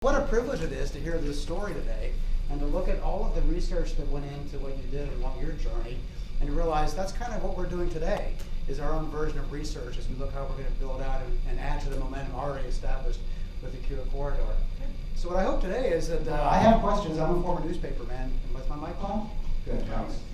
What a privilege it is to hear this story today and to look at all of the research that went into what you did along your journey and to realize that's kind of what we're doing today is our own version of research as we look how we're going to build out and add to the momentum already established with the CUA corridor. So what I hope today is that I have questions. I'm a former newspaper man. Was my mic on? Good.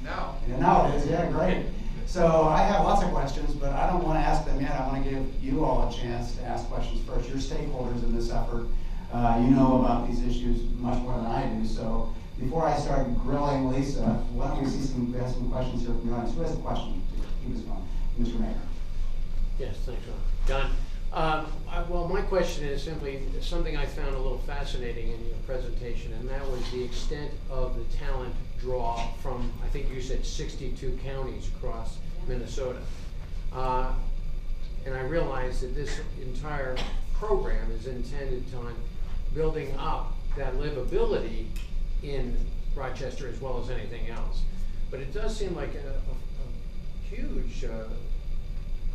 Now. Yeah, now it is. Yeah, great. So I have lots of questions, but I don't want to ask them yet. I want to give you all a chance to ask questions first. You're stakeholders in this effort. You know about these issues much more than I do. So before I start grilling Lisa, why don't we see some questions here from the audience? Who has a question? Keep us going. Mr. Mayor. Yes, thanks, John. Well, my question is simply something I found a little fascinating in your presentation, and that was the extent of the talent draw from, I think you said 62 counties across Minnesota. And I realized that this entire program is intended on building up that livability in Rochester as well as anything else. But it does seem like a huge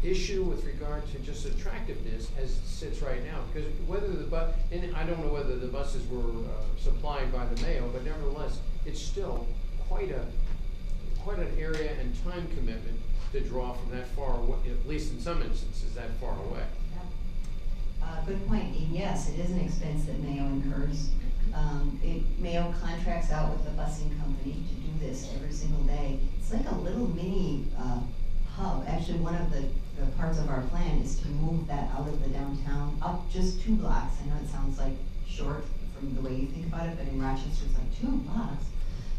issue with regard to just attractiveness as it sits right now. Because whether and I don't know whether the buses were supplied by the Mayo, but nevertheless, it's still quite an area and time commitment to draw from that far away, at least in some instances, that far away. Good point. Yes, it is an expense that Mayo incurs. Mayo contracts out with the busing company to do this every single day. It's like a little mini hub. Actually, one of the parts of our plan is to move that out of the downtown up just 2 blocks. I know it sounds like short from the way you think about it, but in Rochester it's like 2 blocks.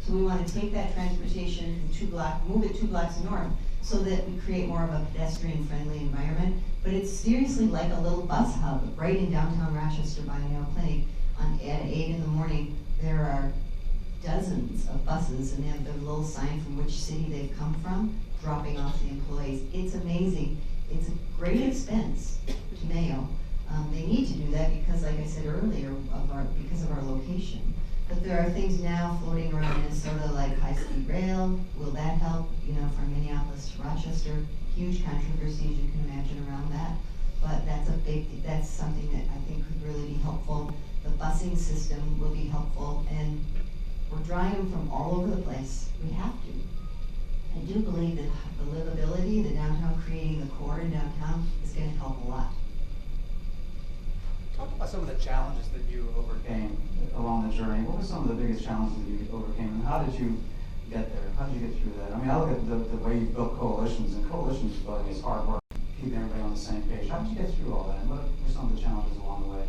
So we want to take that transportation from 2 blocks, move it 2 blocks north, so that we create more of a pedestrian-friendly environment. But it's seriously like a little bus hub right in downtown Rochester by Mayo Clinic. At 8 in the morning, there are dozens of buses, and they have the little sign from which city they've come from, dropping off the employees. It's amazing. It's a great expense to Mayo. They need to do that because, like I said earlier, because of our location. But there are things now floating around Minnesota like high-speed rail. Will that help? From Minneapolis to Rochester, huge controversy as you can imagine around that. But that's something that I think could really be helpful. The busing system will be helpful, and we're drawing them from all over the place. We have to. I do believe that the livability, the downtown, creating the core in downtown is going to help a lot. Talk about some of the challenges that you overcame along the journey. What were some of the biggest challenges that you overcame, and how did you get there? How did you get through that? I mean, I look at the way you built coalitions, and coalitions building is hard work, keeping everybody on the same page. How did you get through all that, and what were some of the challenges along the way?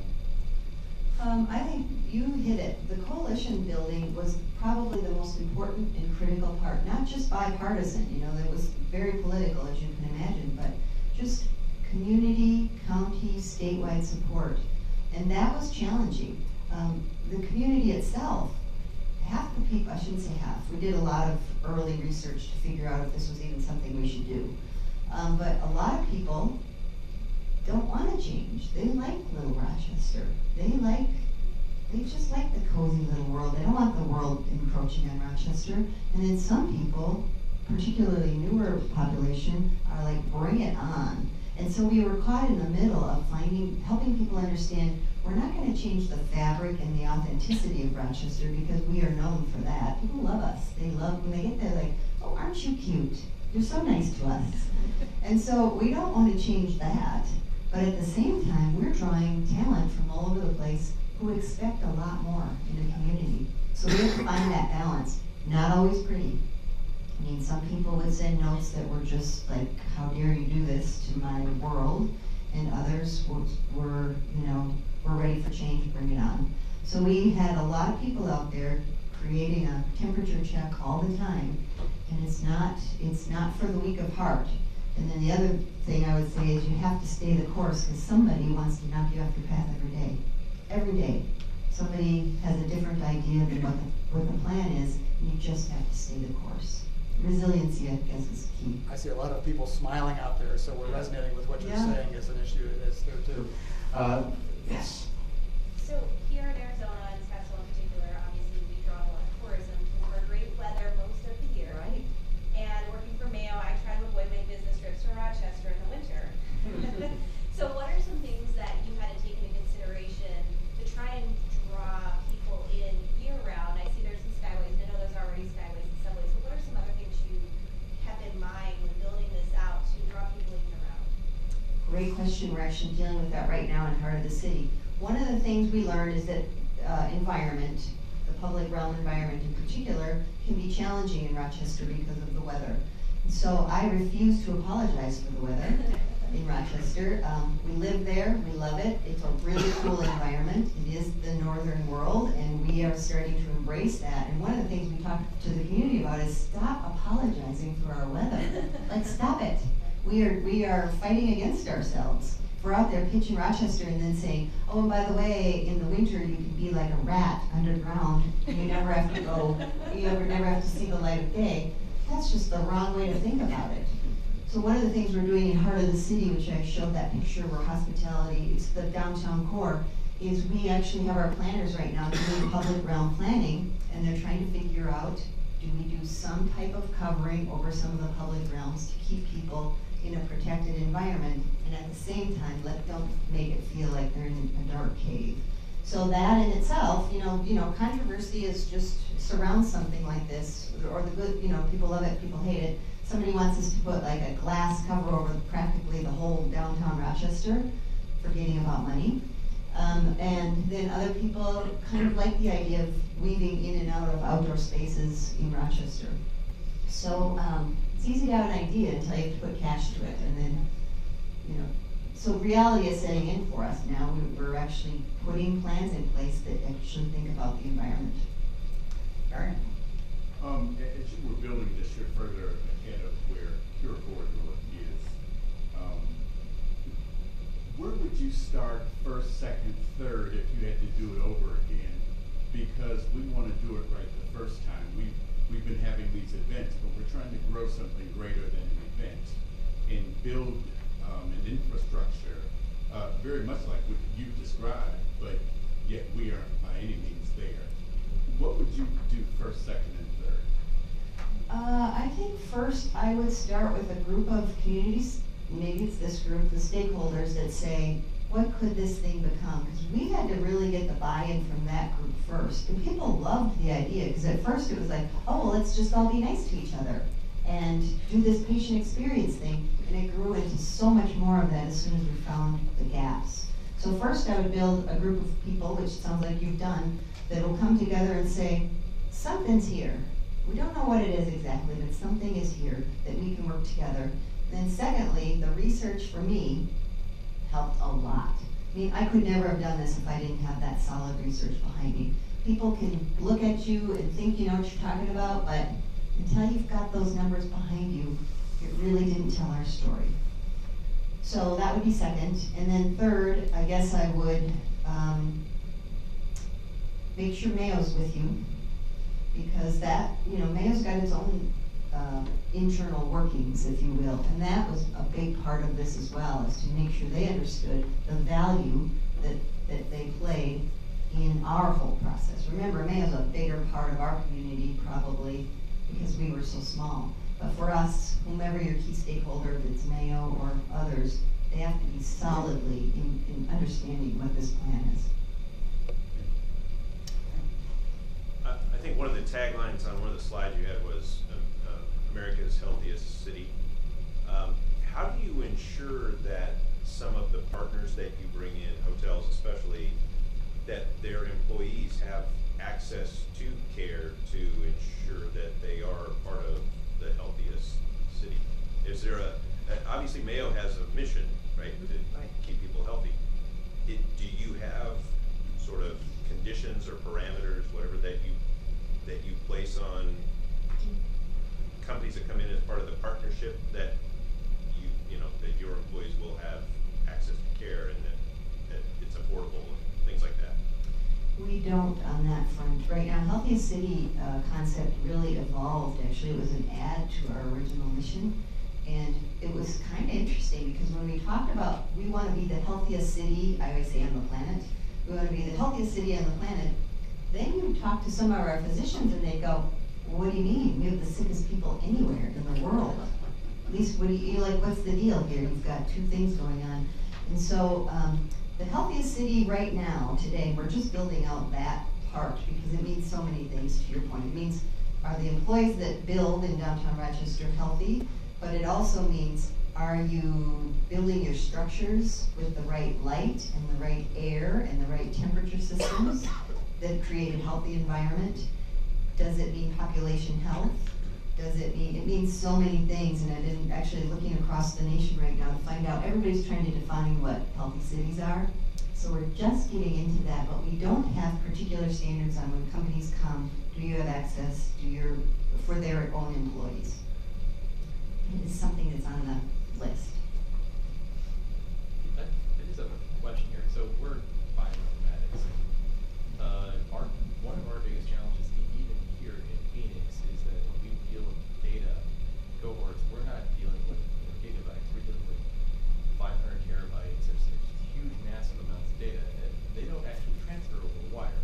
I think you hit it. The coalition building was probably the most important and critical part, not just bipartisan, that was very political, as you can imagine, but just community, county, statewide support. And that was challenging. The community itself, half the people, I shouldn't say half, we did a lot of early research to figure out if this was even something we should do. But a lot of people don't want to change. They like little Rochester. They just like the cozy little world. They don't want the world encroaching on Rochester. And then some people, particularly newer population, are like, bring it on. And so we were caught in the middle of helping people understand we're not going to change the fabric and the authenticity of Rochester because we are known for that. People love us. When they get there, like, oh, aren't you cute? You're so nice to us. And so we don't want to change that. But at the same time, we're drawing talent from all over the place who expect a lot more in a community. So we have to find that balance. Not always pretty. I mean, some people would send notes that were just like, how dare you do this to my world? And others were we're ready for change, bring it on. So we had a lot of people out there creating a temperature check all the time. And it's not for the weak of heart. And then the other thing I would say is you have to stay the course because somebody wants to knock you off your path every day. Every day. Somebody has a different idea than what the plan is, and you just have to stay the course. Resiliency, I guess, is key. I see a lot of people smiling out there, so we're resonating with what you're saying as an issue that's there too. Yes? So here in Arizona, and Scottsdale in particular, obviously we draw a lot of tourism for great weather most of the year. Right. And working for Mayo, I try to avoid my business trips to Rochester in the winter. So what are some things that you had to take into consideration to try and draw great question. We're actually dealing with that right now in Heart of the City. One of the things we learned is that environment, the public realm environment in particular, can be challenging in Rochester because of the weather. And so I refuse to apologize for the weather in Rochester. We live there, we love it. It's a really cool environment. It is the northern world, and we are starting to embrace that. And one of the things we talked to the community about is stop apologizing for our weather. Like, stop it. We are fighting against ourselves. We're out there pitching Rochester and then saying, oh, and by the way, in the winter you can be like a rat underground. You never have to go, you never have to see the light of day. That's just the wrong way to think about it. So one of the things we're doing in Heart of the City, which I showed that picture where hospitality, it's the downtown core, is we actually have our planners right now doing public realm planning, and they're trying to figure out, do we do some type of covering over some of the public realms to keep people in a protected environment, and at the same time, don't make it feel like they're in a dark cave. So that in itself, controversy is just surrounds something like this, or the good, people love it, people hate it. Somebody wants us to put like a glass cover over practically the whole downtown Rochester, forgetting about money. And then other people kind of like the idea of weaving in and out of outdoor spaces in Rochester. So it's easy to have an idea until you have to put cash to it, and then, so reality is setting in for us now. We're actually putting plans in place that actually think about the environment. Marion? As you were building this, you're further ahead of where Cure Corridor is. Where would you start first, second, third if you had to do it over again? Because we want to do it right the first time. We've been having these events, but we're trying to grow something greater than an event and build an infrastructure very much like what you've described, but yet we aren't by any means there. What would you do first, second, and third? I think first I would start with a group of communities, maybe it's this group, the stakeholders that say, what could this thing become? Because we had to really get the buy-in from that group first. And people loved the idea, because at first it was like, oh, well, let's just all be nice to each other and do this patient experience thing. And it grew into so much more of that as soon as we found the gaps. So first I would build a group of people, which sounds like you've done, that will come together and say, something's here. We don't know what it is exactly, but something is here that we can work together. And then secondly, the research for me helped a lot. I mean, I could never have done this if I didn't have that solid research behind me. People can look at you and think you know what you're talking about, but until you've got those numbers behind you, it really didn't tell our story. So that would be second. And then third, I guess I would make sure Mayo's with you, because that, Mayo's got its own internal workings, if you will, and that was a big part of this as well, is to make sure they understood the value that they played in our whole process. Remember, Mayo's a bigger part of our community probably because we were so small. But for us, whomever your key stakeholder, if it's Mayo or others, they have to be solidly in understanding what this plan is. I think one of the taglines on one of the slides you had was America's healthiest city. How do you ensure that some of the partners that you bring in, hotels especially, that their employees have access to care to ensure that they are part of the healthiest city? Is there obviously Mayo has a mission, right, to keep people healthy. Do you have sort of conditions or parameters, whatever, that you place on companies that come in as part of the partnership, that that your employees will have access to care and that it's affordable and things like that? We don't on that front. Right now, Healthiest City concept really evolved. Actually, it was an add to our original mission. And it was kind of interesting because when we talked about we want to be the healthiest city, I always say on the planet, we want to be the healthiest city on the planet, then you talk to some of our physicians and they go, well, what do you mean? We have the sickest people anywhere in the world. At least, what's the deal here? You've got two things going on. And so the healthiest city right now, today, we're just building out that part because it means so many things, to your point. It means, are the employees that build in downtown Rochester healthy? But it also means, Are you building your structures with the right light and the right air and the right temperature systems that create a healthy environment? Does it mean population health? Does it mean, it means so many things, and I've been actually looking across the nation right now to find out, everybody's trying to define what healthy cities are. So we're just getting into that, but we don't have particular standards on when companies come, do you have access, for their own employees? It is something that's on the list. I just have a question here. So we're bioinformatics. One of our biggest challenges, even here in Phoenix, is that when we deal with data cohorts, we're not dealing with gigabytes. We're dealing with 500 terabytes. There's huge, massive amounts of data. And they don't actually transfer over the wire.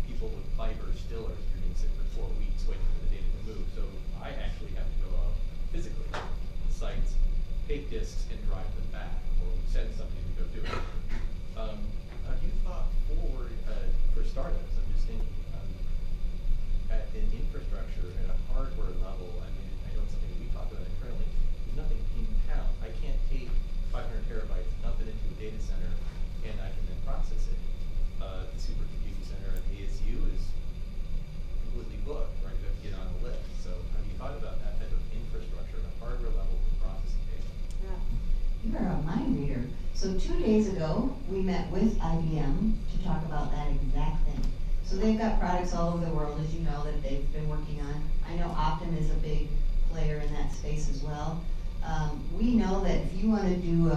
People with fiber still are being sick for 4 weeks waiting for the data to move. So I actually have to go out physically to sites, take disks, and drive them back, or send somebody to go do it. Have you thought forward for startups? I'm just thinking at an infrastructure at a hardware level. I mean, I know it's something we talk about internally. There's nothing in town. I can't take 500 terabytes, dump it into a data center, and I can then process it. The supercomputing center at ASU is completely booked, right? You have to get on the list. So have you thought about that type of infrastructure at a hardware level for processing data? Yeah. You are a mind reader. So 2 days ago, we met with IBM to talk about that exact thing. So they've got products all over the world, as you know, that they've been working on. I know Optum is a big player in that space as well. We know that if you want to do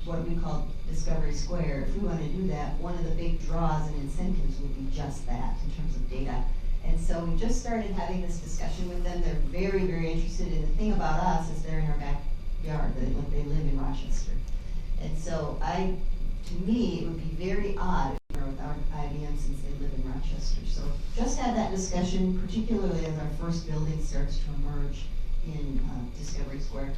what we call Discovery Square, if we want to do that, one of the big draws and incentives would be just that in terms of data. And so we just started having this discussion with them. They're very, very interested. And the thing about us is they're in our backyard. They live in Rochester. And so to me, it would be very odd if we were without IBM since they live in Rochester. So just had that discussion, particularly as our first building starts to emerge in Discovery Square.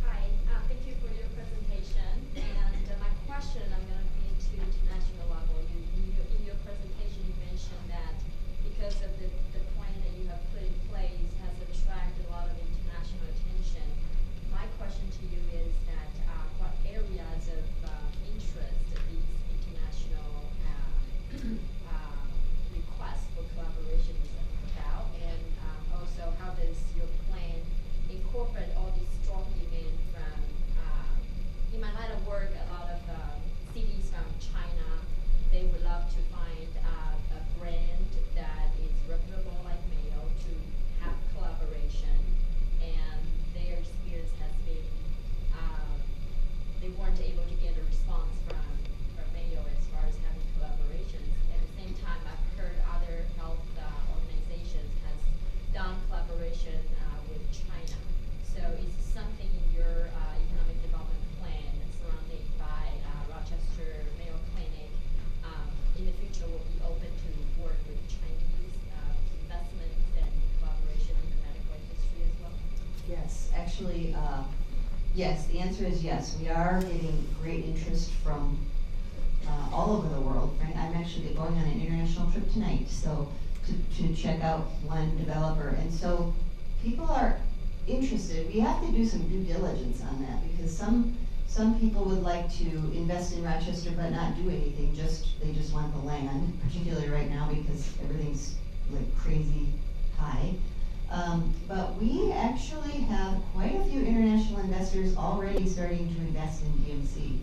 Hi, thank you for your presentation. And my question, I'm going to be to international level. In your presentation, you mentioned that because of the plan that you have put in place has attracted a lot of international attention. My question to you is that what areas of interest these international requests for collaboration is about, and also how does your plan incorporate all these strong demand from, in my line of work, a lot of cities from China, they would love to find a brand that is reputable like Mayo to have collaboration, and their experience has been, they weren't able to get a response from Mayo as far as having collaborations. At the same time, I've heard other health organizations has done collaboration with China. So is this something in your economic development plan surrounded by Rochester Mayo Clinic in the future will be open to work with Chinese investments and collaboration in the medical industry as well? Yes, actually, yes, the answer is yes. We are getting great interest from all over the world. Right? I'm actually going on an international trip tonight, so to check out one developer. And so people are interested. We have to do some due diligence on that because some people would like to invest in Rochester but not do anything. They just want the land, particularly right now because everything's like crazy high. But we actually have quite a few international investors already starting to invest in DMC.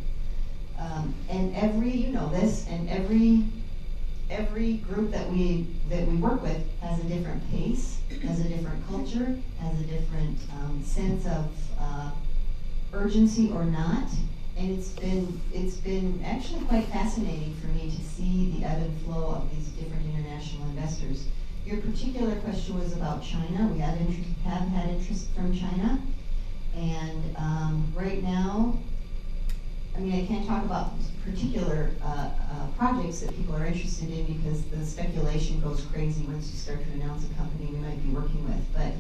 And you know this, and every group that we work with has a different pace, has a different culture, has a different sense of urgency or not. And it's been actually quite fascinating for me to see the ebb and flow of these different international investors. Your particular question was about China. We have had interest from China, and right now, I mean, I can't talk about particular projects that people are interested in because the speculation goes crazy once you start to announce a company we might be working with. But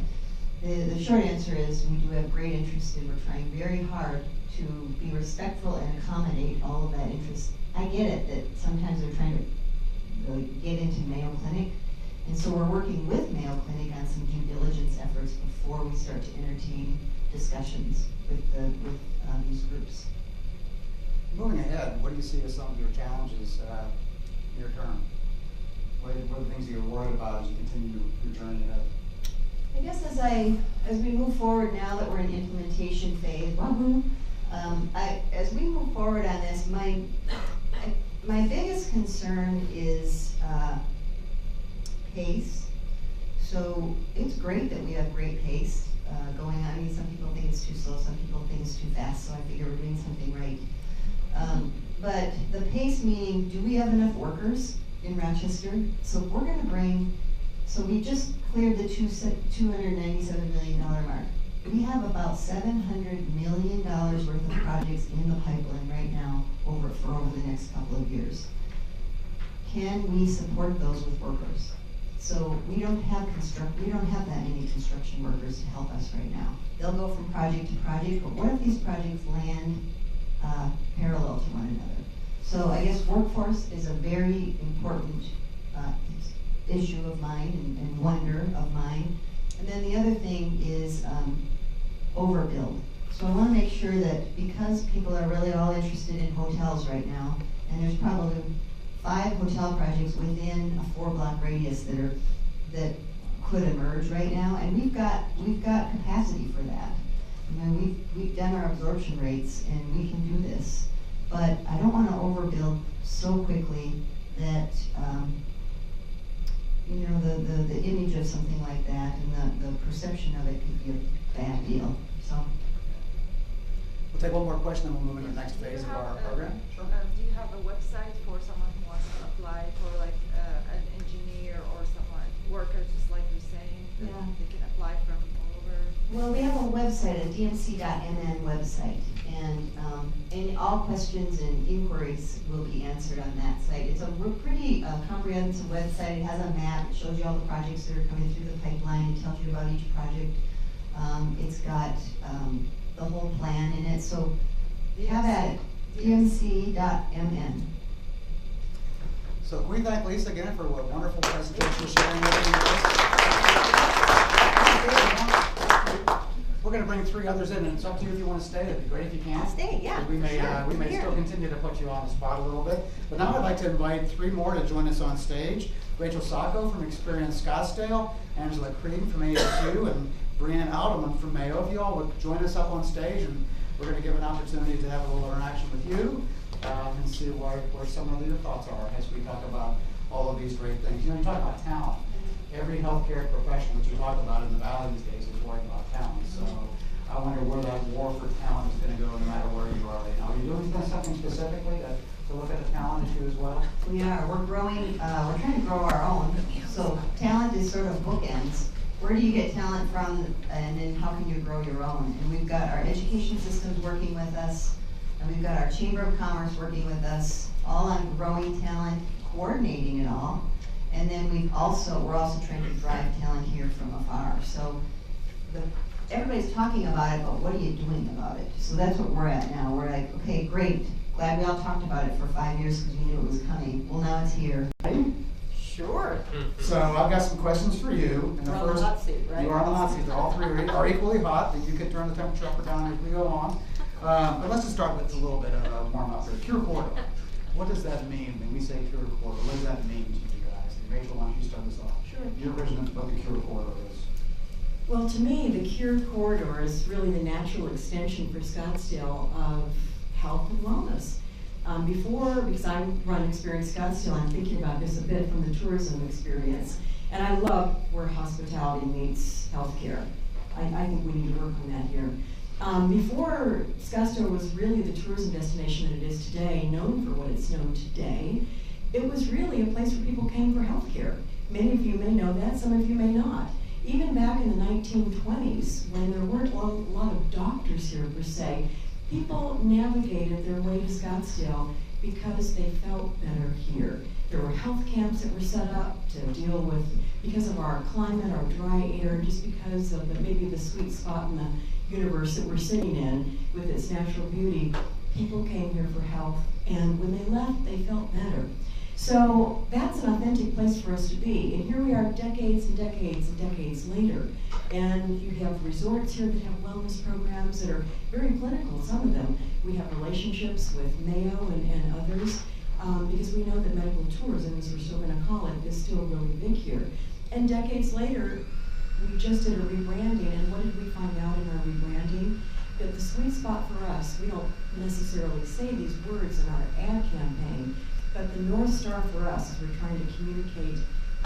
the short answer is we do have great interest, and we're trying very hard to be respectful and accommodate all of that interest. I get it that sometimes they're trying to get into Mayo Clinic, And so we're working with Mayo Clinic on some due diligence efforts before we start to entertain discussions with these groups. Moving ahead, what do you see as some of your challenges near term? What are the things that you're worried about as you continue your journey ahead? I guess as we move forward now that we're in implementation phase, as we move forward on this, my biggest concern is pace. So it's great that we have great pace going on. I mean, some people think it's too slow, some people think it's too fast, so I figure we're doing something right. But the pace meaning, do we have enough workers in Rochester? So if we're going to so we just cleared the $297 million mark. We have about $700 million worth of projects in the pipeline right now for over the next couple of years. Can we support those with workers? So we don't have that many construction workers to help us right now. They'll go from project to project, but what if these projects land parallel to one another? So I guess workforce is a very important issue of mine and wonder of mine. And then the other thing is overbuild. So I want to make sure that because people are really all interested in hotels right now, and there's probably 5 hotel projects within a 4-block radius that could emerge right now, and we've got capacity for that. I mean, we've done our absorption rates, and we can do this. But I don't want to overbuild so quickly that the image of something like that and the perception of it could be a bad deal. So We'll take one more question, then we'll move into the next phase of our program. Sure. Do you have a website for someone who wants to apply for like an engineer or someone, worker, just like you're saying? Yeah. They can apply from all over? Well, we have a website, a dmc.mn website, and all questions and inquiries will be answered on that site. It's a pretty comprehensive website. It has a map. It shows you all the projects that are coming through the pipeline. It tells you about each project. It's got the whole plan in it. So have at it. dmc.mn. So can we thank Lisa again for a wonderful presentation, sharing everything with us. We're going to bring 3 others in, and it's up to you if you want to stay. It'd be great if you can. I'll stay, yeah. We may, sure. we may still continue to put you on the spot a little bit. But now I'd like to invite 3 more to join us on stage. Rachel Sacco from Experience Scottsdale, Angela Creedon from ASU, and Breeann Adleman from Mayo. If you all would join us up on stage, and we're going to give an opportunity to have a little interaction with you and see where some of your thoughts are as we talk about all of these great things. You know, you talk about talent. Every healthcare profession that you talk about in the Valley these days is worrying about talent. So I wonder where that war for talent is going to go no matter where you are right now. Are you doing something specifically to look at the talent issue as well? We are. We're growing. We're trying to grow our own. So talent is sort of bookends. Where do you get talent from, and then how can you grow your own? And we've got our education systems working with us, and we've got our Chamber of Commerce working with us, all on growing talent, coordinating it all. And then we're also trying to drive talent here from afar. So everybody's talking about it, but what are you doing about it? So that's what we're at now. We're like, okay, great. Glad we all talked about it for 5 years because we knew it was coming. Well, now it's here. Sure. So I've got some questions for you. And We're on the hot seat, right? You are on the hot seat. All 3 are equally hot, and you can turn the temperature up or down as we go on. But let's just start with a little bit of a warm-up here. Cure corridor. What does that mean when we say cure corridor? What does that mean to you guys? And Rachel, why don't you start this off? Sure. Your version of what the cure corridor is. Well, to me, the Cure Corridor is really the natural extension for Scottsdale of health and wellness. Because I run Experience Scottsdale, I'm thinking about this a bit from the tourism experience. And I love where hospitality meets healthcare. I think we need to work on that here. Before Scottsdale was really the tourism destination that it is today, known for what it's known today, it was really a place where people came for healthcare. Many of you may know that, some of you may not. Even back in the 1920s, when there weren't a lot of doctors here per se, people navigated their way to Scottsdale because they felt better here. There were health camps that were set up to deal with, because of our climate, our dry air, just because of maybe the sweet spot in the universe that we're sitting in with its natural beauty. People came here for health, and when they left, they felt better. So that's an authentic place for us to be. And here we are decades and decades and decades later. And you have resorts here that have wellness programs that are very political, some of them. We have relationships with Mayo and others because we know that medical tourism, as we're still going to call it, is still really big here. And decades later, we just did a rebranding, and what did we find out in our rebranding? That the sweet spot for us, we don't necessarily say these words in our ad campaign, but the North Star for us as we're trying to communicate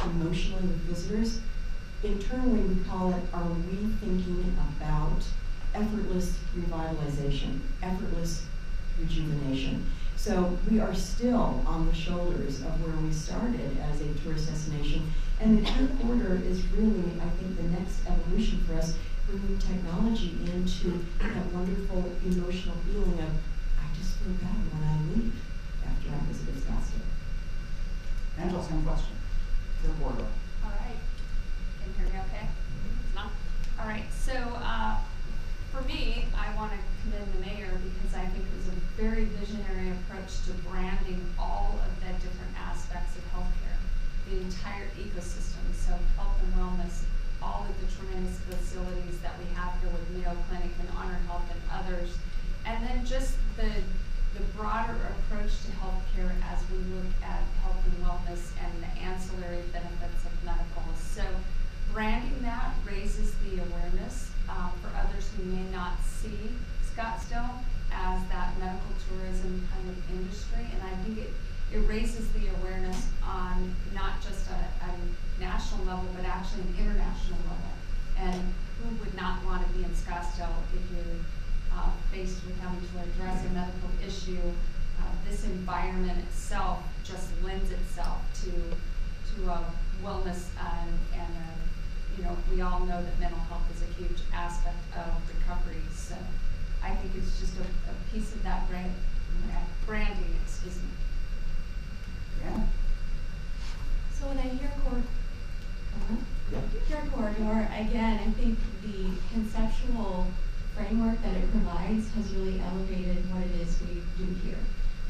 emotionally with visitors, internally we call it, are we thinking about effortless revitalization, effortless rejuvenation. So we are still on the shoulders of where we started as a tourist destination. And the Cure Corridor is really, I think, the next evolution for us, bringing technology into that wonderful emotional feeling of, I just feel better when I leave after I visited Scottsdale. Angela, same question. Cure Corridor. All right. Can you hear me okay? No? All right. So for me, I want to commend the mayor because I think it was a very visionary approach to branding all of the different aspects of healthcare, the entire ecosystem, so health and wellness, all of the tremendous facilities that we have here with Mayo Clinic and Honor Health and others, and then just the broader approach to healthcare as we look at health and wellness and the ancillary benefits of medical. So branding that raises the awareness for others who may not see Scottsdale as that medical tourism kind of industry, and I think it raises the awareness on not just a national level, but actually an international level. And who would not want to be in Scottsdale if you're faced with having to address a medical issue? This environment itself just lends itself to wellness and you know, we all know that mental health is a huge aspect of recovery. So I think it's just a piece of that branding, excuse me. Yeah. So when I hear Cure Corridor, again, I think the conceptual framework that it provides has really elevated what it is we do here.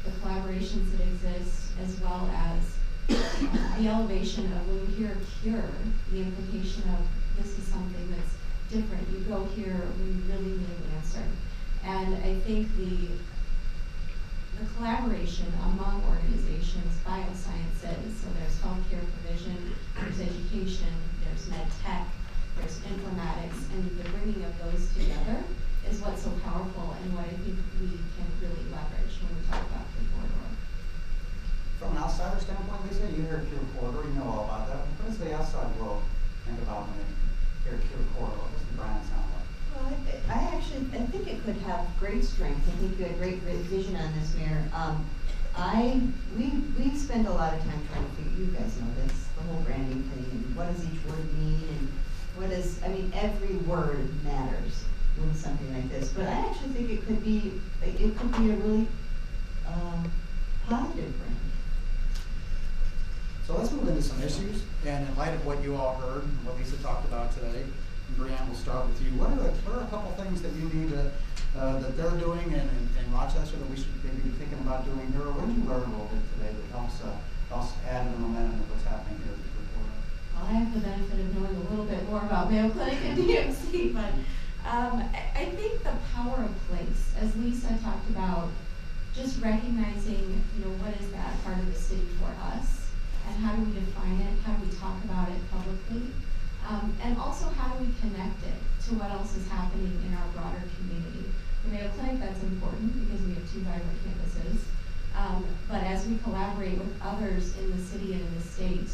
The collaborations that exist, as well as the elevation of when you hear cure, the implication of this is something that's different. You go here, we really need an answer. And I think the collaboration among organizations, biosciences, so there's healthcare provision, there's education, there's med tech, there's informatics, and the bringing of those together is what's so powerful and what I think we can really leverage when we talk about the corridor. From an outsider standpoint, Lisa, you hear Cure Corridor, you know all about that. What does the outside world think about when they hear Cure Corridor? What does the brand sound like? Well, I think it could have great strength. I think you had great vision on this, Mayor. We spend a lot of time trying to figure, you guys know this, the whole branding thing, and what does each word mean, and what is, I mean, every word matters with something like this. But I actually think it could be a really positive brand. So let's move into some issues, and in light of what you all heard, and what Lisa talked about today, and Breeann, we'll start with you. What are a couple things that you need to, that they're doing in Rochester that we should maybe be thinking about doing here? Or what did you learn a little bit today that helps add to the momentum of what's happening here at the report? Well, I have the benefit of knowing a little bit more about Mayo Clinic and DMC, but I think the power of place, as Lisa talked about, just recognizing, you know, what is that part of the city for us? And how do we define it? How do we talk about it publicly? And also, how do we connect it to what else is happening in our broader community? For Mayo Clinic, that's important because we have 2 vibrant campuses. But as we collaborate with others in the city and in the state,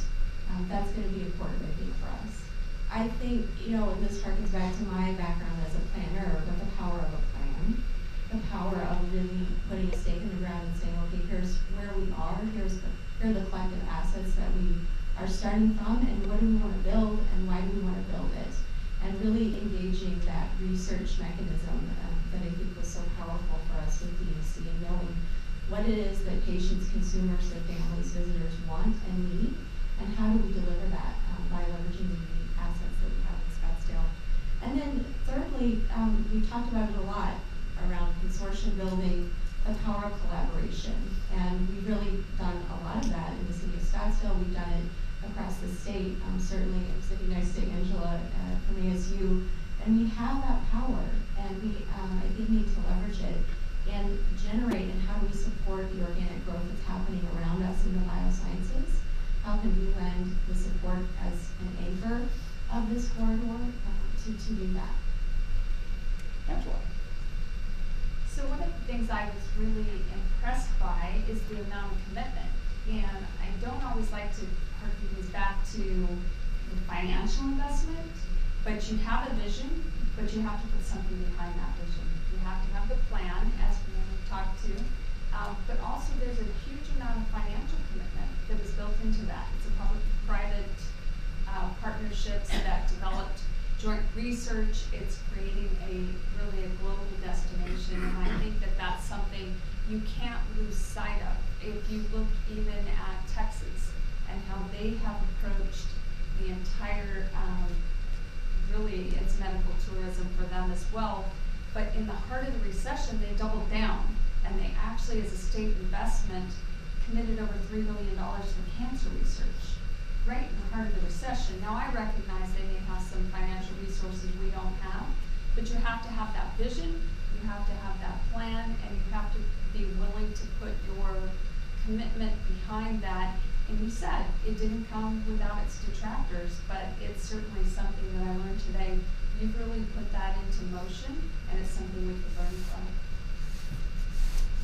that's going to be important, I think, for us. I think, you know, and this harkens back to my background as a planner, but the power of a plan, the power of really putting a stake in the ground and saying, okay, here's where we are, here are the collective assets that we are starting from, and what do we want to build, and why do we want to build it? And really engaging that research mechanism that I think was so powerful for us with DMC, and knowing what it is that patients, consumers, their families, visitors want and need, and how do we deliver that by leveraging the unique assets that we have in Scottsdale. And then thirdly, we talked about it a lot around consortium building, the power of collaboration, and we've really done a lot of that in the city we've done it across the state. Certainly, I'm sitting next to Angela from ASU, and we have that power, and we, I think, need to leverage it and generate. And how do we support the organic growth that's happening around us in the biosciences? How can we lend the support as an anchor of this corridor to do that? Angela. So one of the things I was really impressed by is the amount of commitment. And I don't always like to harken things back to the financial investment, but you have a vision, but you have to put something behind that vision. You have to have the plan, as we talked to, but also there's a huge amount of financial commitment that is built into that. It's a public-private partnerships that developed joint research. It's creating really a global destination, and I think that that's something you can't lose sight of. If you look even at Texas and how they have approached the entire, really it's medical tourism for them as well, but in the heart of the recession, they doubled down, and they actually, as a state investment, committed over $3 billion for cancer research, right in the heart of the recession. Now, I recognize they may have some financial resources we don't have, but you have to have that vision, you have to have that plan, and you have to be willing to put your commitment behind that. And you said it didn't come without its detractors, but it's certainly something that I learned today. You've really put that into motion, and it's something we could learn from.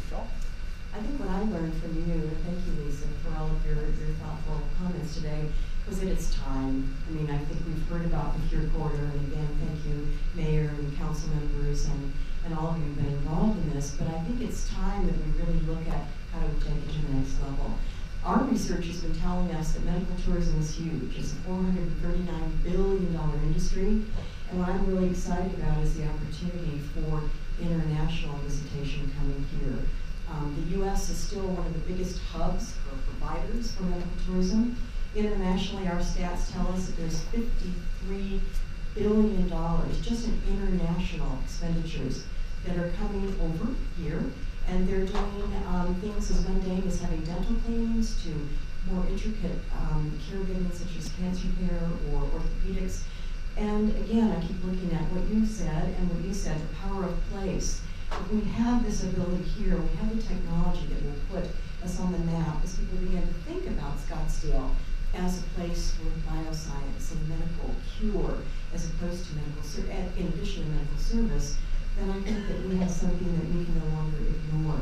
Michelle? I think what I learned from you, and thank you, Lisa, for all of your thoughtful comments today, was that it's time. I mean, I think we've heard about the Cure Corridor, and again, thank you, Mayor and council members and all of you who've been involved in this, but I think it's time that we really look at how do we take it to the next level. Our research has been telling us that medical tourism is huge. It's a $439 billion industry, and what I'm really excited about is the opportunity for international visitation coming here. The U.S. is still one of the biggest hubs for providers for medical tourism. Internationally, our stats tell us that there's $53 billion just in international expenditures that are coming over here, and they're doing things as mundane as having dental cleanings to more intricate caregiving such as cancer care or orthopedics. And again, I keep looking at what you said and what you said, the power of place. If we have this ability here, we have the technology that will put us on the map as people begin to think about Scottsdale as a place for bioscience and medical cure, as opposed to in addition to medical service, then I think that we have something that we can no longer ignore.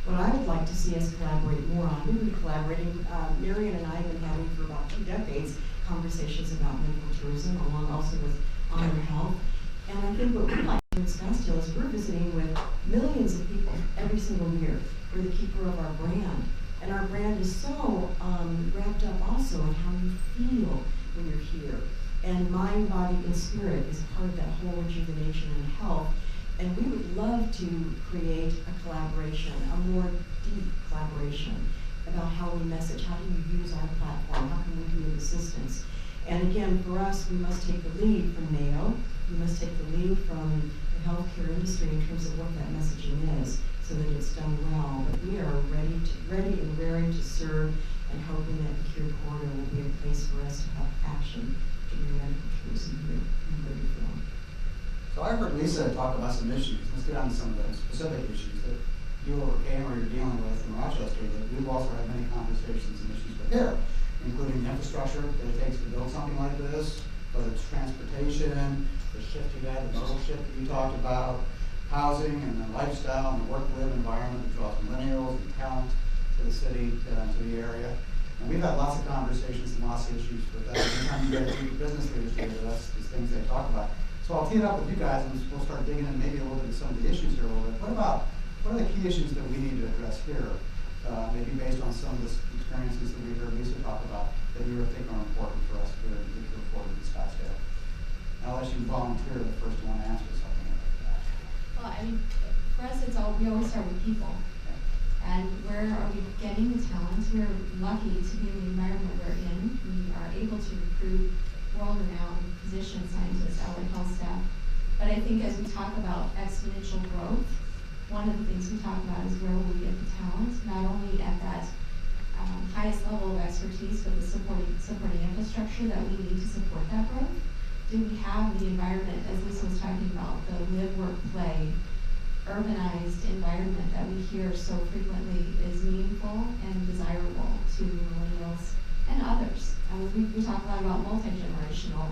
What I would like to see us collaborate more on, we've been collaborating, Marion and I have been having for about 2 decades conversations about medical tourism, along also with Honor Health. And I think what we'd like to do in Scottsdale is we're visiting with millions of people every single year. We're the keeper of our brand. And our brand is so wrapped up also in how you feel when you're here. And mind, body, and spirit is part of that whole rejuvenation and health. And we would love to create a collaboration, a more deep collaboration about how we message, how do you use our platform, how can we be of assistance. And again, for us, we must take the lead from Mayo. We must take the lead from the healthcare industry in terms of what that messaging is, so that it's done well. But we are ready and raring to serve, and hoping that the Cure Corridor will be a place for us to have action to bring medical tourism here in greater form. So I heard Lisa talk about some issues. Let's get on to some of the specific issues that you overcame or you're dealing with in Rochester that we've also had many conversations and issues with here, including the infrastructure that it takes to build something like this, whether it's transportation, the shift you had, the modal shift that you talked about, housing and the lifestyle and the work-live environment that draws millennials and talent to the city, to the area. And we've had lots of conversations and lots of issues with that. Every time you guys do business leaders together, that's these things they talk about. So I'll tee it up with you guys, and we'll start digging in maybe a little bit of some of the issues here a little bit. What are the key issues that we need to address here, maybe based on some of the experiences that we heard Lisa talk about that you think are important for us here to go forward in Scottsdale? I'll let you volunteer the first one to answer something like that. Well, I mean, for us, we always start with people. And where are we getting the talent? We're lucky to be in the environment we're in. We are able to recruit world-renowned physicians, scientists, allied health staff. But I think as we talk about exponential growth, one of the things we talk about is where will we get the talent, not only at that highest level of expertise expertise, but the supporting infrastructure that we need to support that growth? Do we have the environment, as Lisa was talking about, the live, work, play, urbanized environment that we hear so frequently is meaningful and desirable to millennials and others? We talk a lot about multi-generational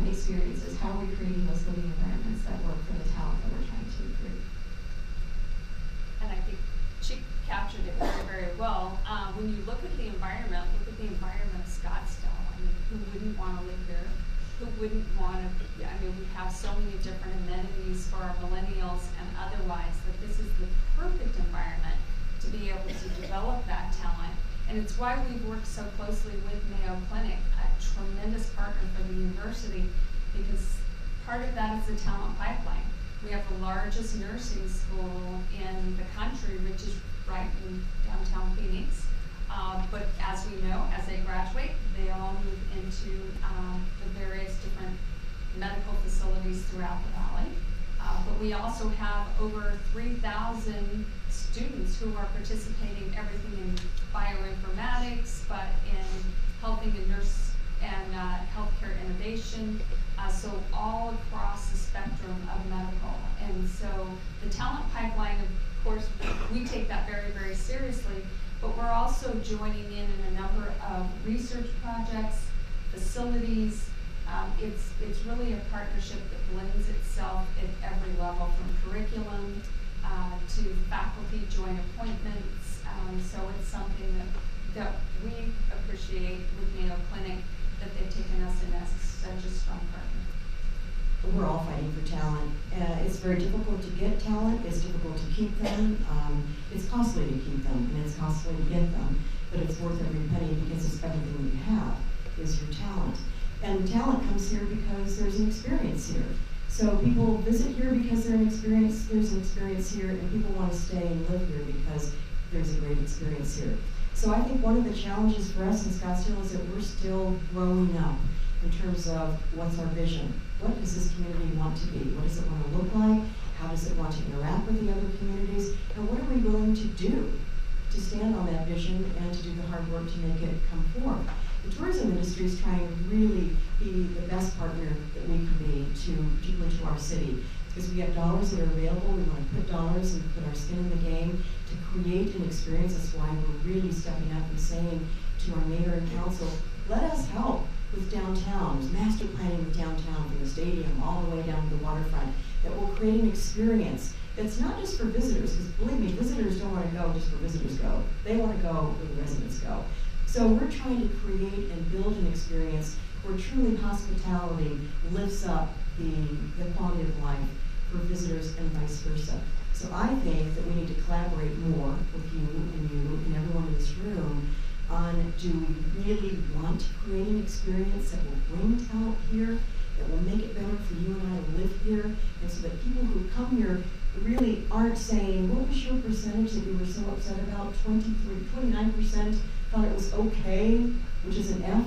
experiences. How are we creating those living environments that work for the talent that we're trying to recruit? And I think she captured it very, very well. When you look at the environment of Scottsdale. I mean, who wouldn't want to live here? Who wouldn't want to, I mean, we have so many different amenities for our millennials and otherwise, that this is the perfect environment to be able to develop that talent. And it's why we've worked so closely with Mayo Clinic, a tremendous partner for the university, because part of that is the talent pipeline. We have the largest nursing school in the country, which is right in downtown Phoenix. But as we know, as they graduate, they all move into the various different medical facilities throughout the valley. But we also have over 3,000 students who are participating everything in bioinformatics, but in helping the nurse and healthcare innovation. So all across the spectrum of medical. And so the talent pipeline, of course, we take that very, very seriously, but we're also joining in a number of research projects, facilities. It's really a partnership that blends itself at every level, from curriculum to faculty joint appointments. So it's something that we appreciate with Mayo Clinic, that they've taken us in as such a strong partner. We're all fighting for talent. It's very difficult to get talent. It's difficult to keep them. It's costly to keep them, and it's costly to get them. But it's worth every penny, because it's everything you have is your talent. And talent comes here because there's an experience here. So people visit here because there's an experience here, and people want to stay and live here because there's a great experience here. So I think one of the challenges for us in Scottsdale is that we're still growing up in terms of what's our vision. What does this community want to be? What does it want to look like? How does it want to interact with the other communities? And what are we willing to do to stand on that vision and to do the hard work to make it come forth? The tourism industry is trying to really be the best partner that we can be to people into our city, because we have dollars that are available. We want to put dollars and put our skin in the game to create an experience. That's why we're really stepping up and saying to our mayor and council, let us help with downtown. There's master planning with downtown, from the stadium all the way down to the waterfront, that will create an experience that's not just for visitors, because believe me, visitors don't want to go just for visitors go. They want to go where the residents go. So we're trying to create and build an experience where truly hospitality lifts up the quality of life for visitors and vice versa. So I think that we need to collaborate more with you and everyone in this room on, do we really want to create an experience that will bring talent here, that will make it better for you and I to live here, and so that people who come here really aren't saying, what was your percentage that you were so upset about? 29% thought it was okay, which is an F.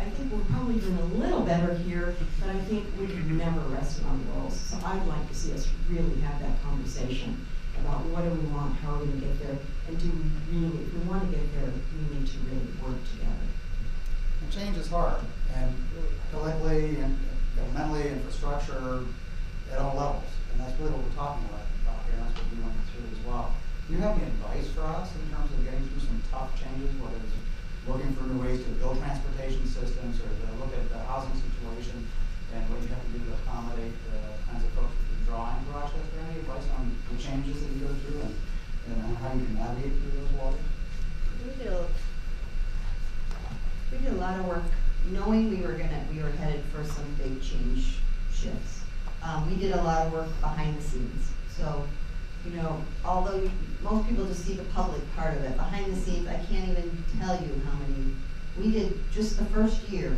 I think we're probably doing a little better here, but I think we can never rest on our laurels. So I'd like to see us really have that conversation about what do we want, how are we going to get there, and do we really, if we want to get there, we need to really work together. And change is hard, and politically and governmentally, infrastructure, at all levels. And that's really what we're talking about here, and that's what we want to do as well. Do you have any advice for us in terms of getting through some tough changes, whether it's looking for new ways to build transportation systems, or to look at the housing situation and what you have to do to accommodate the kinds of folks that you're drawing to Rochester? Any advice on the changes that you go through and how you can navigate through those waters? We did a lot of work knowing we were headed for some big change shifts. We did a lot of work behind the scenes. So, although most people just see the public part of it, behind the scenes, I can't even tell you how many. We did, just the first year,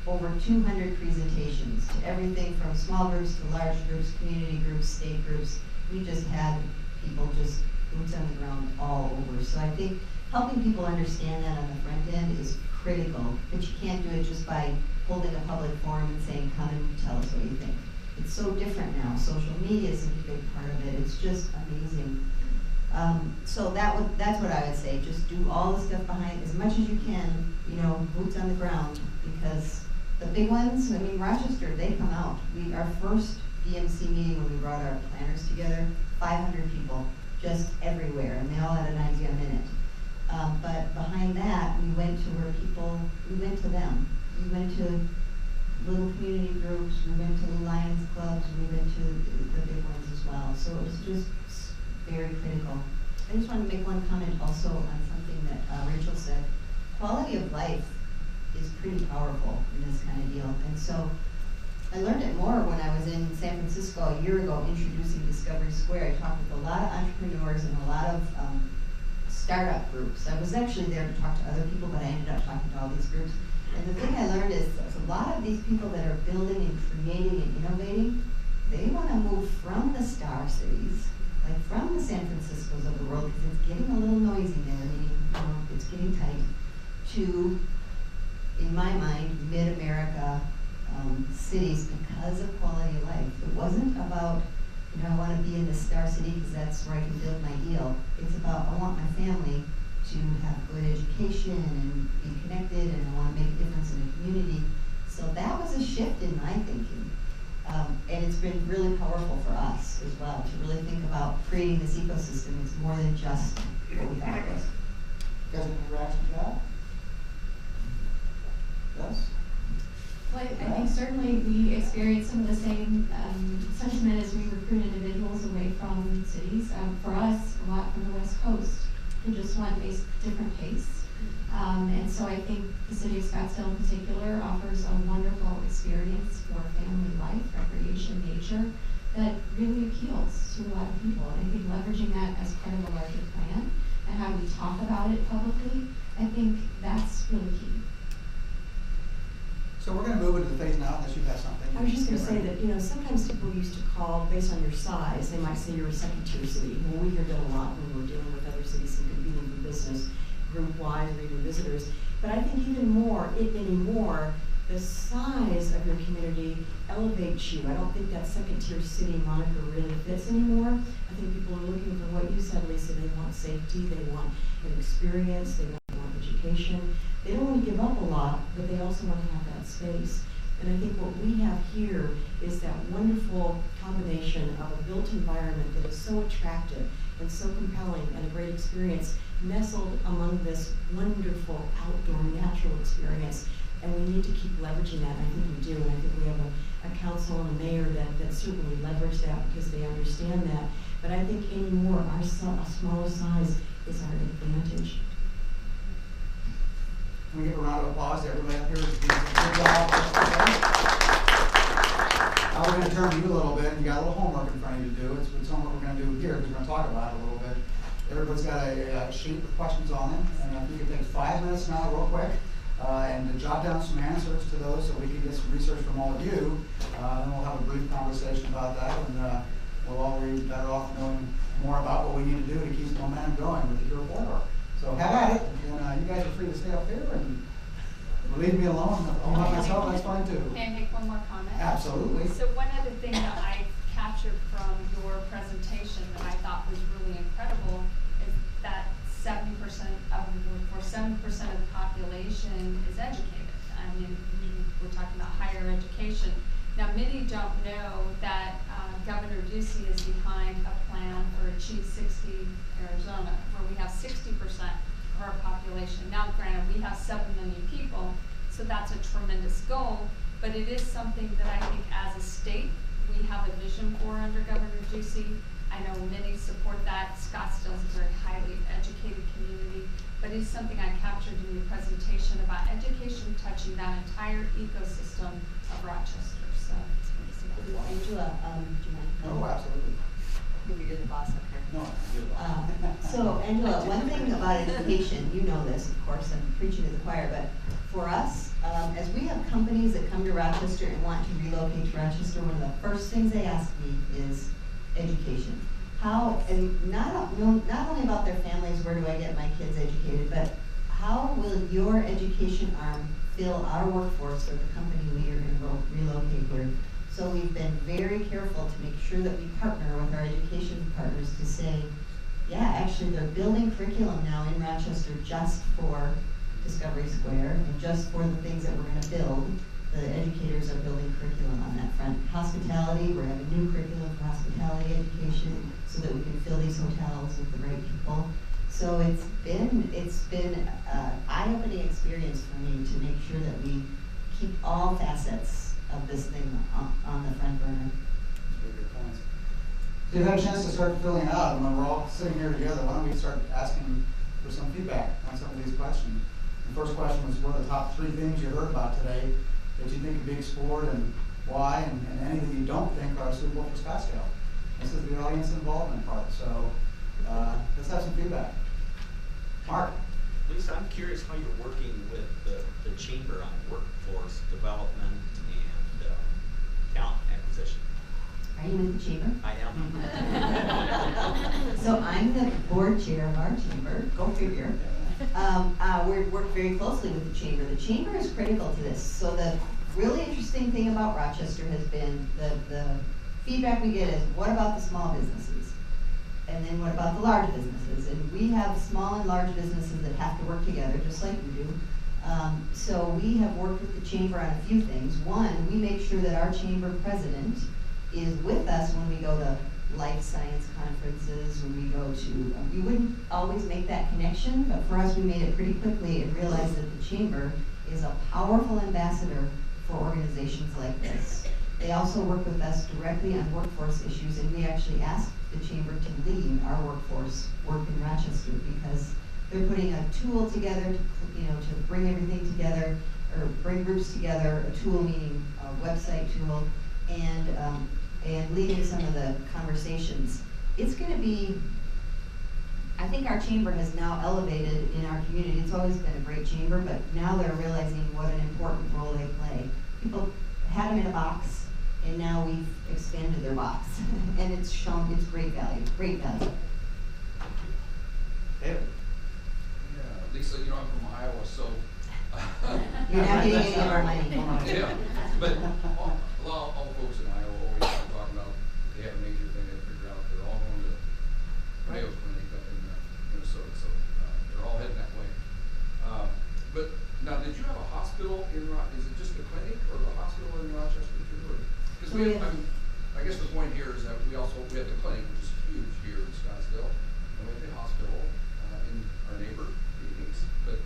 over 200 presentations to everything from small groups to large groups, community groups, state groups. We just had people just boots on the ground all over. So I think helping people understand that on the front end is critical, but you can't do it just by holding a public forum and saying, come and tell us what you think. It's so different now. Social media is a big part of it. It's just amazing. So that's what I would say, just do all the stuff behind, as much as you can, you know, boots on the ground, because the big ones, I mean, Rochester, they come out. Our first DMC meeting when we brought our planners together, 500 people, just everywhere, and they all had an idea a minute. But behind that, we went to where we went to them. We went to little community groups, we went to the Lions clubs, we went to the big ones as well. So it was just very critical. I just want to make one comment also on something that Rachel said. Quality of life is pretty powerful in this kind of deal. And so I learned it more when I was in San Francisco a year ago introducing Discovery Square. I talked with a lot of entrepreneurs and a lot of startup groups. I was actually there to talk to other people, but I ended up talking to all these groups. And the thing I learned is a lot of these people that are building and creating and innovating, they want to move from the star cities, like from the San Franciscos of the world, because it's getting a little noisy there, meaning, you know, it's getting tight, to, in my mind, mid-America cities because of quality of life. It wasn't about, you know, I want to be in the star city because that's where I can build my deal. It's about, I want my family to have good education and be connected, and I want to make a difference in the community. So that was a shift in my thinking. And it's been really powerful for us as well to really think about creating this ecosystem. It's more than just what we thought it was. You guys have any reaction to that? Yes? Well, I think certainly we experienced some of the same sentiment as we recruit individuals away from cities. For us, a lot from the West Coast, who just want a different pace. And so I think the city of Scottsdale in particular offers a wonderful experience for family life, recreation, nature, that really appeals to a lot of people. And I think leveraging that as part of a larger plan and how we talk about it publicly, I think that's really key. So we're going to move into the phase now, unless you have something. I was just going to say that, you know, sometimes people used to call, based on your size, they might say you're a second-tier city. Well, we hear that a lot when we're dealing with other cities and competing for business, group-wise, or even visitors. But I think even more, anymore, the size of your community elevates you. I don't think that second-tier city moniker really fits anymore. I think people are looking for what you said, Lisa. They want safety, they want an experience, they want education. They don't want to give up a lot, but they also want to have that space. And I think what we have here is that wonderful combination of a built environment that is so attractive and so compelling and a great experience nestled among this wonderful outdoor natural experience. And we need to keep leveraging that, and I think we do. And I think we have a council and a mayor that certainly leverage that because they understand that. But I think anymore, our smaller size is our advantage. Can we give a round of applause to everybody up here who's doing a good job? Now we're going to turn to you a little bit, and you got a little homework in front of you to do. It's on what we're going to do here, because we're going to talk about it a little bit. Everybody's got a sheet with questions on it, and if you can take 5 minutes now real quick, and to jot down some answers to those so we can get some research from all of you, then we'll have a brief conversation about that, and we'll all be better off knowing more about what we need to do to keep the momentum going with the Cure Corridor. So have at it, and you guys are free to stay up here and leave me alone. All by myself, that's fine too. May I make one more comment? Absolutely. So one other thing that I captured from your presentation that I thought was really incredible is that 70% of the workforce, 70% of the population is educated. I mean, we're talking about higher education. Now, many don't know that Governor Ducey is behind a plan for Achieve 60 Arizona, where we have 60% of our population. Now, granted, we have 7 million people, so that's a tremendous goal, but it is something that I think as a state, we have a vision for under Governor Ducey. I know many support that. Scottsdale is a very highly educated community, but it's something I captured in your presentation about education touching that entire ecosystem of Rochester. So, Angela, do you mind? Oh, absolutely. You're the boss up here. No, you're the boss. So, Angela, one thing about education, you know this, of course, I'm preaching to the choir, but for us, as we have companies that come to Rochester and want to relocate to Rochester, one of the first things they ask me is education. How, and not only about their families, where do I get my kids educated, but how will your education arm fill our workforce for the company we are going to relocate here? So we've been very careful to make sure that we partner with our education partners to say, Yeah, actually, they're building curriculum now in Rochester just for Discovery Square and just for the things that we're gonna build. The educators are building curriculum on that front. Hospitality, we're having new curriculum for hospitality education so that we can fill these hotels with the right people. So it's been an eye-opening experience for me to make sure that we keep all facets of this thing on the front burner. That's really good points. So you had a chance to start filling it out, and when we're all sitting here together, why don't we start asking for some feedback on some of these questions? The first question was, what are the top 3 things you heard about today that you think could be explored and why, and anything you don't think are suitable for Scottsdale? This is the audience involvement part, so let's have some feedback. Mark. Lisa, I'm curious how you're working with the chamber on workforce development and talent acquisition. Are you with the chamber? I am. So I'm the board chair of our chamber, go figure. We work very closely with the chamber. The chamber is critical to this. So the really interesting thing about Rochester has been the feedback we get is, what about the small businesses? And then what about the large businesses? And we have small and large businesses that have to work together, just like we do. So we have worked with the chamber on a few things. One, we make sure that our chamber president is with us when we go to life science conferences, when we go to, we wouldn't always make that connection, but for us we made it pretty quickly and realized that the chamber is a powerful ambassador for organizations like this. They also work with us directly on workforce issues, and we actually asked the chamber to lead our workforce work in Rochester because they're putting a tool together to bring everything together, or bring groups together, a tool meaning a website tool, and leading some of the conversations. It's going to be, I think our chamber has now elevated in our community. It's always been a great chamber, but now they're realizing what an important role they play. People had them in a box, and now we've expanded their box, and it's shown its great value, great value. David. Yeah, Lisa, I'm from Iowa, so. You're not getting any of our money. Yeah, but all the folks in Iowa always talk about, they have a major thing they figure out, they're all going to Mayo Clinic up in Minnesota, so they're all heading that way. But now, did you have a hospital is it just the clinic or the hospital in Rochester too? Because I guess the point here is that we have the clinic, which is huge here in Scottsdale, and we have the hospital in our neighbor Phoenix. But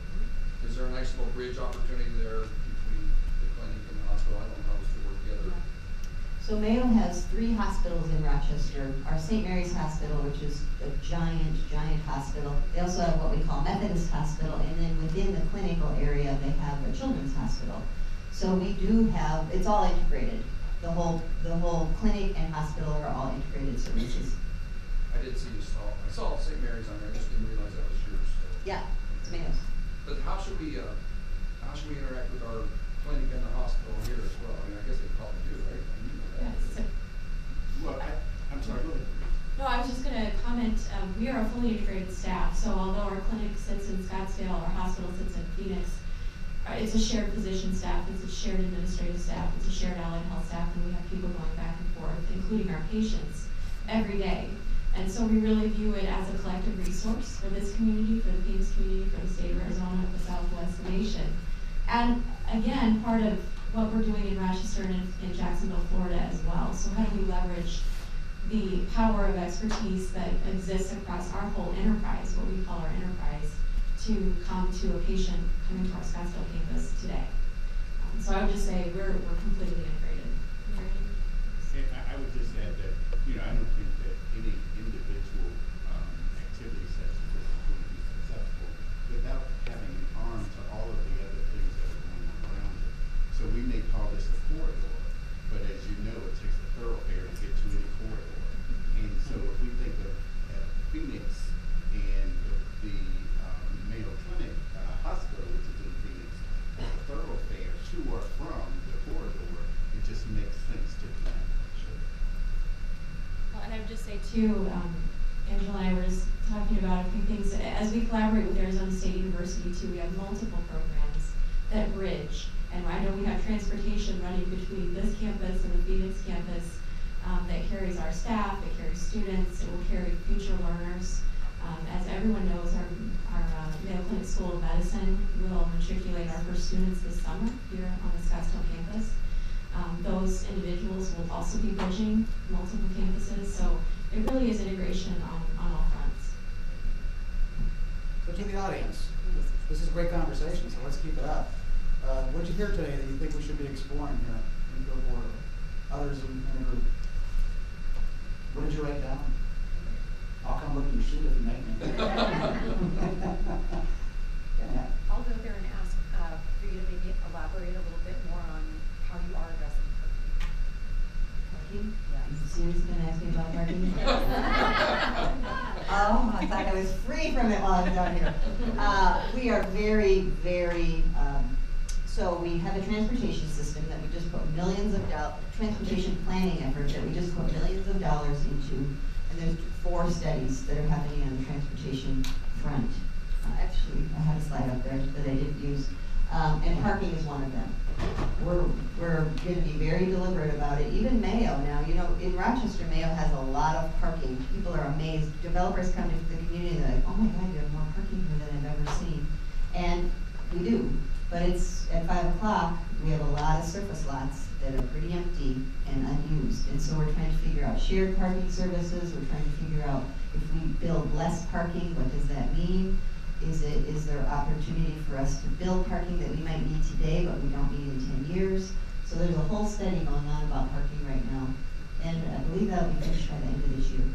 is there a nice little bridge opportunity there between the clinic and the hospital? I don't know how those two work together. So Mayo has 3 hospitals in Rochester. Our St. Mary's Hospital, which is a giant, giant hospital. They also have what we call Methodist Hospital, and then within the clinical area, they have a children's hospital. So we do have, it's all integrated. The whole clinic and hospital are all integrated services. I did see I saw St. Mary's on there. I just didn't realize that was yours. So. Yeah, it's Mayo's. But how should we interact with our clinic and the hospital here as well? I mean, I guess they probably do, right? Yes. Well, I'm sorry, go ahead. No, I was just going to comment, we are a fully integrated staff, so although our clinic sits in Scottsdale, our hospital sits in Phoenix, it's a shared physician staff, it's a shared administrative staff, it's a shared allied health staff, and we have people going back and forth, including our patients, every day. And so we really view it as a collective resource for this community, for the Phoenix community, for the state of Arizona, the Southwest nation. And again, part of what we're doing in Rochester and in Jacksonville, Florida as well. So how do we leverage the power of expertise that exists across our whole enterprise, what we call our enterprise, to come to a patient coming to our Scottsdale campus today. So I would just say we're completely integrated. I would just add that, I don't think that any individual activity such as this is going to be successful without having an arm to all of the other things that are going on around it. So we may call this a corridor, but as you know, it takes a thoroughfare to get to any corridor. And so if we think of Phoenix and the Mayo Clinic Hospital, which is in Phoenix, as a thoroughfare to or from the corridor, it just makes sense to connect. Sure. Well, and I would just say too, Angela and I were just talking about a few things. As we collaborate with Arizona State University too, we have multiple programs that bridge. And I know we have transportation running between this campus and the Phoenix campus that carries our staff, that carries students, it will carry future learners. As everyone knows, our Mayo Clinic School of Medicine will matriculate our first students this summer here on the Scottsdale campus. Those individuals will also be bridging multiple campuses, so it really is integration on all fronts. So to the audience, this is a great conversation, so let's keep it up. What did you hear today that you think we should be exploring here in Go Border? Others in the group? What did you write down? I'll come look at your sheet if you make me. Yeah. I'll go there and ask for you to maybe elaborate a little bit more on how you are addressing Parking? Yeah. Are you seriously going to ask me about parking? Oh, I thought I was free from it while I was down here. We are very, very, so we have a transportation system that we just put millions of transportation planning effort that we just put millions of dollars into. And there's 4 studies that are happening on the transportation front. Actually, I had a slide up there that I didn't use. And parking is one of them. We're going to be very deliberate about it. Even Mayo now, you know, in Rochester, Mayo has a lot of parking. People are amazed. Developers come to the community and they're like, oh my God, you have more parking here than I've ever seen. And we do. But it's at 5 o'clock, we have a lot of surface lots that are pretty empty and unused. And so we're trying to figure out shared parking services. We're trying to figure out if we build less parking, what does that mean? Is there opportunity for us to build parking that we might need today, but we don't need in 10 years? So there's a whole study going on about parking right now. And I believe that'll be finished by the end of this year.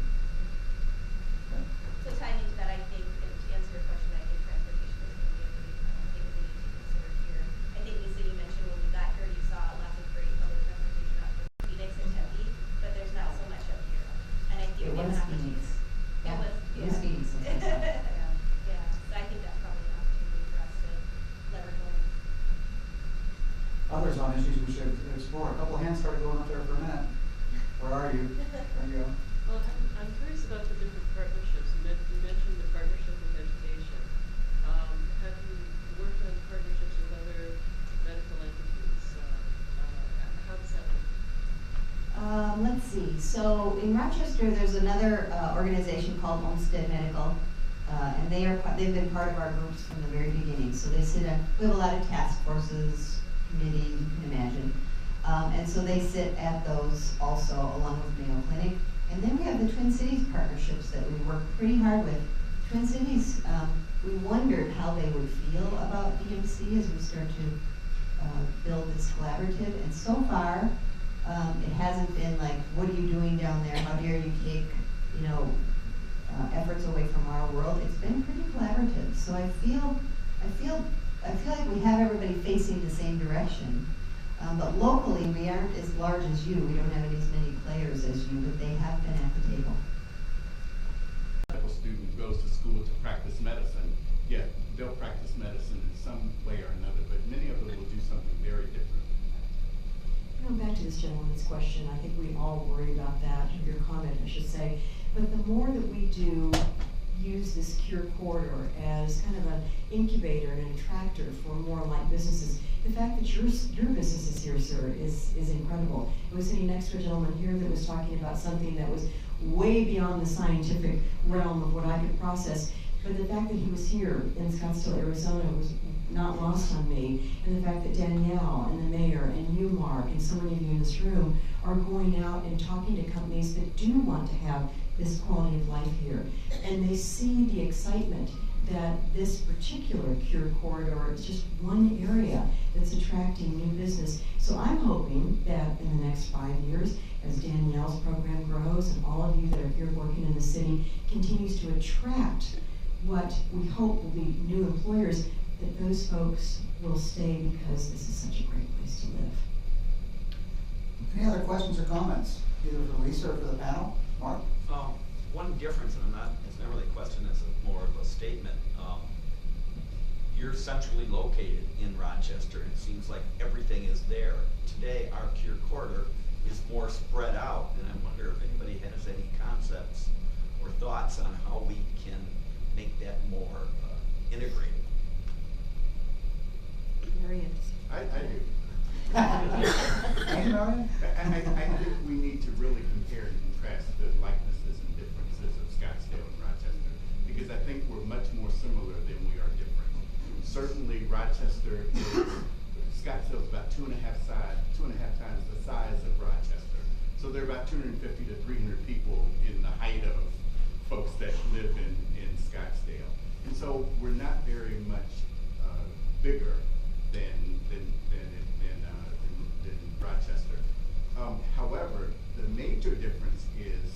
So tying into that, I think, and to answer your question, I think transportation is going to be a big thing that we need to consider here. I think, Lisa, you mentioned when we got here, you saw lots of great public transportation out in Phoenix and Tempe, but there's not so much up here. And I think It was Phoenix. Yeah. It was Phoenix. Yeah, so I think that's probably an opportunity for us to leverage more. Others on issues we should explore. A couple of hands started going up there for a minute. Where are you? There you go. Well, I'm curious about the different partnerships. You mentioned the partnership with education. Have you worked on partnerships with other medical entities? How does that work? Let's see. So in Rochester, there's another organization called Olmsted Medical, and they've been part of our groups from the very beginning. So they we have a lot of task forces, committees, you can imagine. And so they sit at those also along with Mayo Clinic. And then we have the Twin Cities partnerships that we work pretty hard with. Twin Cities, we wondered how they would feel about DMC as we start to build this collaborative. And so far, it hasn't been like, what are you doing down there? How dare you take, efforts away from our world? It's been pretty collaborative. So I feel like we have everybody facing the same direction. But locally, we aren't as large as you. We don't have as many players as you, but they have been at the table. A medical student goes to school to practice medicine, yet they'll practice medicine in some way or another, but many of them will do something very different. Back to this gentleman's question, I think we all worry about that, or your comment, I should say. But the more that we do use this Cure Corridor as kind of an incubator and an attractor for more like businesses, the fact that your business is here, sir, is incredible. I was sitting next to a gentleman here that was talking about something that was way beyond the scientific realm of what I could process. But the fact that he was here in Scottsdale, Arizona was not lost on me. And the fact that Danielle and the mayor and you, Mark, and so many of you in this room are going out and talking to companies that do want to have this quality of life here. And they see the excitement that this particular Cure Corridor is just one area that's attracting new business. So I'm hoping that in the next 5 years, as Danielle's program grows and all of you that are here working in the city continues to attract what we hope will be new employers, that those folks will stay because this is such a great place to live. Any other questions or comments, either for Lisa or for the panel? Mark? One difference, and it's not really a question, it's more of a statement. You're centrally located in Rochester, and it seems like everything is there. Today, our Cure Corridor is more spread out, and I wonder if anybody has any concepts or thoughts on how we can make that more integrated. Very interesting. I do. Thank you, Marion. I think we need to really compare and contrast the likenesses and differences of Scottsdale and Rochester, because much more similar than we are different. Certainly Rochester is, Scottsdale's about 2.5 times the size of Rochester. So there are about 250 to 300 people in the height of folks that live in Scottsdale. And so we're not very much bigger than Rochester. However, the major difference is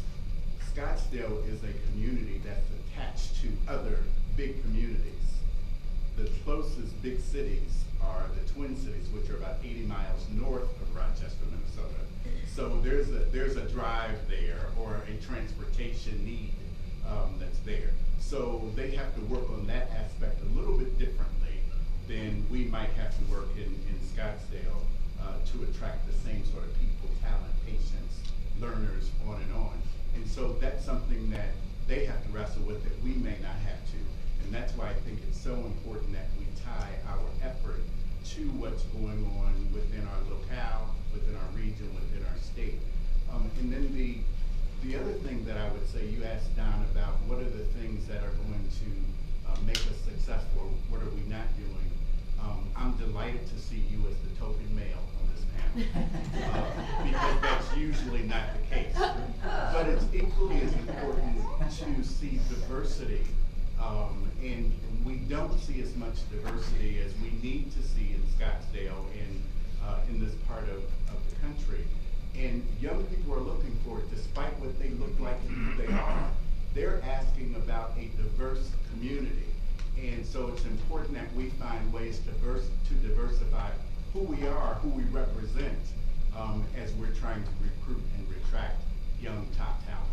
Scottsdale is a community that's attached to other big communities. The closest big cities are the Twin Cities, which are about 80 miles north of Rochester, Minnesota. So there's a drive there or a transportation need that's there. So they have to work on that aspect a little bit differently than we might have to work in Scottsdale to attract the same sort of people, talent, patients, learners, on and on. And so that's something that they have to wrestle with that we may not have to. And that's why I think it's so important that we tie our effort to what's going on within our locale, within our region, within our state. And then the other thing that I would say, you asked Don about what are the things that are going to make us successful, what are we not doing. I'm delighted to see you as the token male on this panel, because that's usually not the case. But it's equally as important to see diversity, and we don't see as much diversity as we need to see in Scottsdale and in this part of the country. And young people are looking for it, despite what they look like and who they are. They're asking about a diverse community. And so it's important that we find ways to diversify who we are, who we represent, as we're trying to recruit and attract young top talent.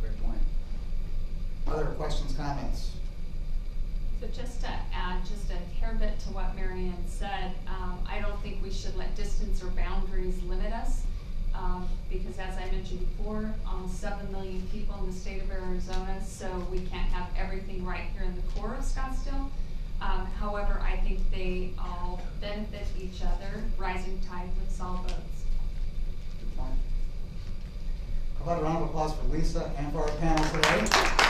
Great point. Other questions, comments? So just to add just a hair bit to what Breeann said, I don't think we should let distance or boundaries limit us. Because as I mentioned before, almost 7 million people in the state of Arizona, so we can't have everything right here in the core of Scottsdale. However, I think they all benefit each other. Rising tide lifts all boats. Good point. How about a round of applause for Lisa and for our panel today?